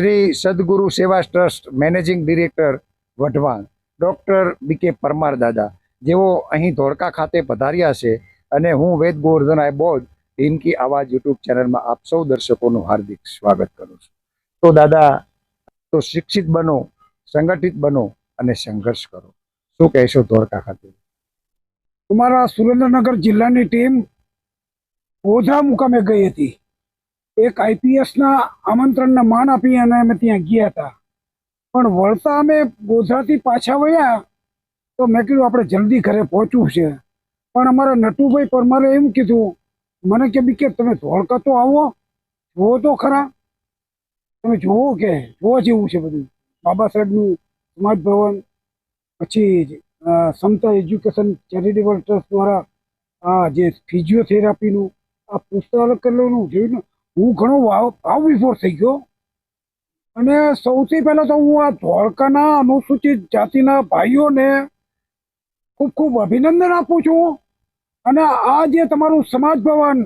Shri Sadguru Seva trust managing director Wadhwan doctor BK Parmar dada, જેઓ અહીં ધોળકા ખાતે પધાર્યા છે અને હું વેદ ગોવર્ધન બોધ ઇનકી આવાજ યુટ્યુબ ચેનલમાં આપ સૌ દર્શકોનું હાર્દિક સ્વાગત કરું છું। તો દાદા, તો શિક્ષિત બનો, સંગઠિત બનો અને સંઘર્ષ કરો, શું કહેશો ધોળકા ખાતે? અમારા સુરેન્દ્રનગર જિલ્લાની ટીમ ગોધરા મુકામે ગઈ હતી। એક આઈપીએસના આમંત્રણને માન આપી અને અમે ત્યાં ગયા હતા, પણ વળતા અમે ગોધરાથી પાછા વળ્યા તો મેં કીધું આપણે જલ્દી ઘરે પહોંચવું છે, પણ અમારા નટુભાઈ પરમારે એમ કીધું મને કે બી કે તમે ધોળકા તો આવો, જુઓ તો ખરા, તમે જુઓ કે જોવા જેવું છે બધું। બાબા સાહેબનું સમાજ ભવન, પછી સમતા એજ્યુકેશન ચેરિટેબલ ટ્રસ્ટ દ્વારા આ જે ફિઝિયોથેરાપીનું આ પુસ્તકાલય કરેલું જોઈને હું ઘણો ભાવ વિભોર થઈ ગયો। અને સૌથી પહેલા તો હું આ ધોળકાના અનુસૂચિત જાતિના ભાઈઓને ખૂબ ખૂબ અભિનંદન આપું છું। અને આ જે તમારું સમાજ ભવન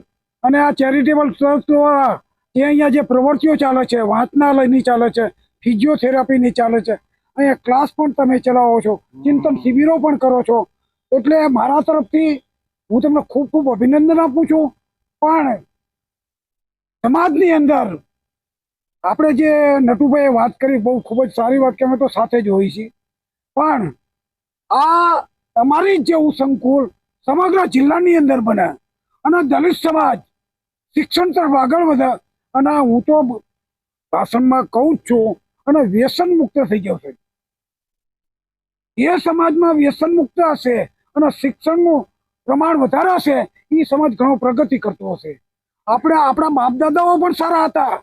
અને આ ચેરિટેબલ ટ્રસ્ટ દ્વારા જે અહીંયા જે પ્રવૃત્તિઓ ચાલે છે, વાંચનાલયની ચાલે છે, ફિઝિયોથેરાપીની ચાલે છે, અહીંયા ક્લાસ પણ તમે ચલાવો છો, ચિંતન શિબિરો પણ કરો છો, એટલે મારા તરફથી હું તમને ખૂબ ખૂબ અભિનંદન આપું છું। પણ સમાજની અંદર આપણે જે નટુભાઈએ વાત કરી બહુ ખૂબ જ સારી વાત કે અમે તો સાથે જ હોઈ છીએ, પણ આ તમારી જ જેવું સંકુલ સમગ્ર જિલ્લાની અંદર બને અને દલિત સમાજ શિક્ષણ તરફ આગળ વધે અને હું તો ભાષણમાં કહું જ છું અને વ્યસન મુક્ત થઈ જશે। એ સમાજમાં વ્યસન મુક્ત હશે અને શિક્ષણનું પ્રમાણ વધારે હશે, એ સમાજ ઘણો પ્રગતિ કરતો હશે। આપણા બાપ દાદાઓ પણ સારા હતા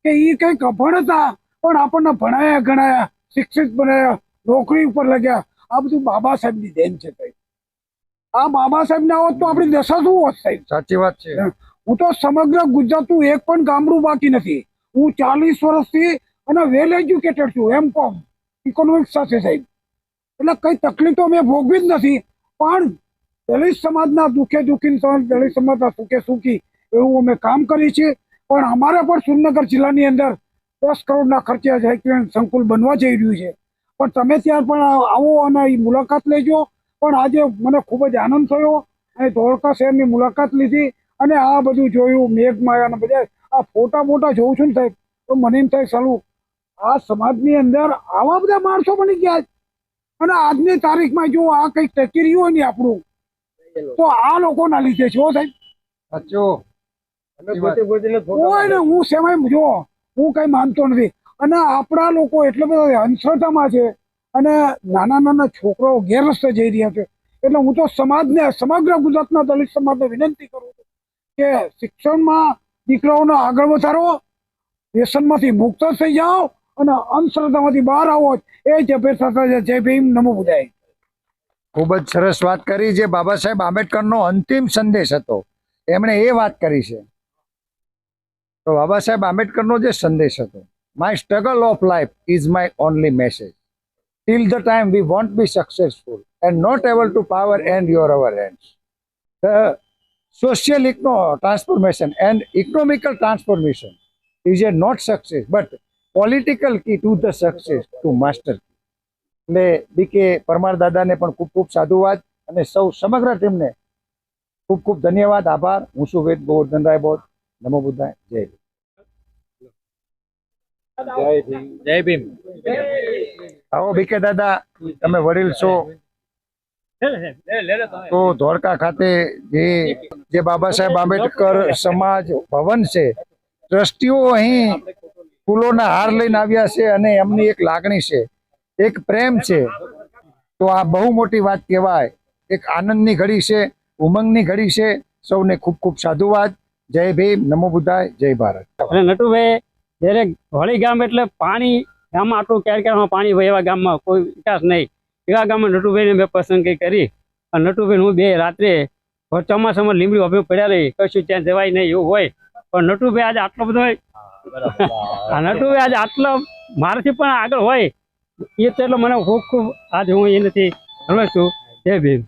કે એ કંઈક અભણ હતા પણ આપણને ભણાયા ગણાયા, શિક્ષિત બનાયા, નોકરી ઉપર લાગ્યા। આ બધું બાબા સાહેબની દેન છે સાહેબ। આ બાબા સાહેબ ના હોત તો આપણી દશા શું હોત સાહેબ? સાચી વાત છે। હું તો સમગ્ર ગુજરાતનું એક પણ ગામડું બાકી નથી। હું 40 વર્ષથી અને વેલ એજ્યુકેટેડ છું, M.Com ઇકોનોમિક્સ સાથે સાહેબ, એટલે કઈ તકલીફ તો મેં ભોગવી જ નથી। પણ દલિત સમાજના દુઃખે દુઃખી, દલિત સમાજના સુખે સુખી એવું અમે કામ કરીએ છીએ। પણ અમારે પણ સુરેન્દ્રનગર જિલ્લાની અંદર 10 કરોડના ખર્ચે સંકુલ બનવા જઈ રહ્યું છે, પણ તમે ત્યાં પણ આવો અને એ મુલાકાત લેજો। પણ આજે મને ખૂબ જ આનંદ થયો અને ધોળકા શહેરની મુલાકાત લીધી અને આ બધું જોયું, મેઘમાયા અને બધા આ ફોટા જોઉં છું ને સાહેબ, તો મને એમ થાય ચાલું આ સમાજની અંદર આવા બધા માણસો બની ગયા છે। અને આજની તારીખમાં જો આ કંઈક ટકી રહ્યું હોય ને આપણું, તો આ લોકોના લીધે છે સાહેબ। હું સેવાય જો હું કઈ માનતો નથી અને આપણા લોકો એટલે બધા અંધશ્રદ્ધામાં છે અને નાના નાના છોકરાઓ ગેરરસ્તે જઈ રહ્યા છે। એટલે હું તો સમાજને, સમગ્ર ગુજરાતના દલિત સમાજને વિનંતી કરું છું કે શિક્ષણમાં દીકરાઓને આગળ વધારો, વ્યસનમાંથી મુક્ત થઈ જાઓ અને અંધશ્રદ્ધામાંથી બહાર આવો, એ જ અપેક્ષા છે। જય ભીમ, નમો બુદ્ધાય। ખૂબ જ સરસ વાત કરી। જે બાબા સાહેબ આંબેડકરનો અંતિમ સંદેશ હતો એમણે એ વાત કરી છે। તો બાબા સાહેબ આંબેડકરનો જે સંદેશ હતો, my struggle of life is my only message, till the time we won't be successful and not able to power and your our hands, the social transformation and economical transformation is a not success but political key to the success to master. એટલે B K Parmar દાદાને પણ ખૂબ ખૂબ સાધુવાદ અને સૌ સમગ્ર ટીમને ખૂબ ખૂબ ધન્યવાદ, આભાર। હું છું વેદ ગોવર્ધન બોધ, નમો બુદ્ધાય, જય ભીમ। જય ભીમ। આવો બીકે દાદા, તમે વડીલ છો તો ધોળકા ખાતે જે બાબા સાહેબ આંબેડકર સમાજ ભવન છે, ટ્રસ્ટીઓ અહીં ફૂલોના હાર લઈને આવ્યા છે અને એમની એક લાગણી છે, એક પ્રેમ છે, તો આ બહુ મોટી વાત કહેવાય। એક આનંદની ઘડી છે, ઉમંગની ઘડી છે। સૌને ખૂબ ખૂબ સાધુવાદ। જય ભીમ, નમો બુદ્ધાય, જય ભારત। અને નટુભાઈ જ્યારે હોળી ગામ એટલે પાણી ગામમાં આટલું ક્યારેક પાણી હોય એવા ગામમાં કોઈ વિકાસ નહીં, એવા ગામમાં નટુભાઈને મેં પસંદગી કરી અને નટુભાઈ હું બે રાત્રે ચોમાસામાં લીમડી ઉભી પડ્યા રહી, કશું ત્યાં જવાય નહીં એવું હોય, પણ નટુભાઈ આજે આટલો બધો નટુભાઈ આજે આટલો મારાથી પણ આગળ હોય એ તો એટલે મને ખૂબ ખૂબ આજે હું એનાથી ગણું છું। જય ભીમ।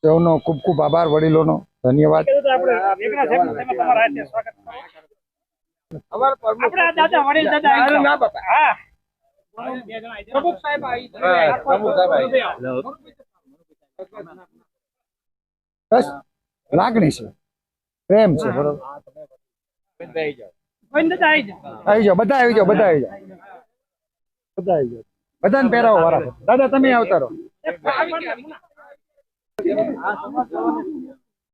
સૌનો ખૂબ ખૂબ આભાર, વડીલોનો ધન્યવાદ. બસ લાગણી છે, પ્રેમ છે, બરોબર. આવી જાઓ, બધા આવી જાઓ, બધા આવી જાઓ, બધા આવી જાઓ. બધાને પહેરાવો વારા. દાદા તમે આવતા રહો.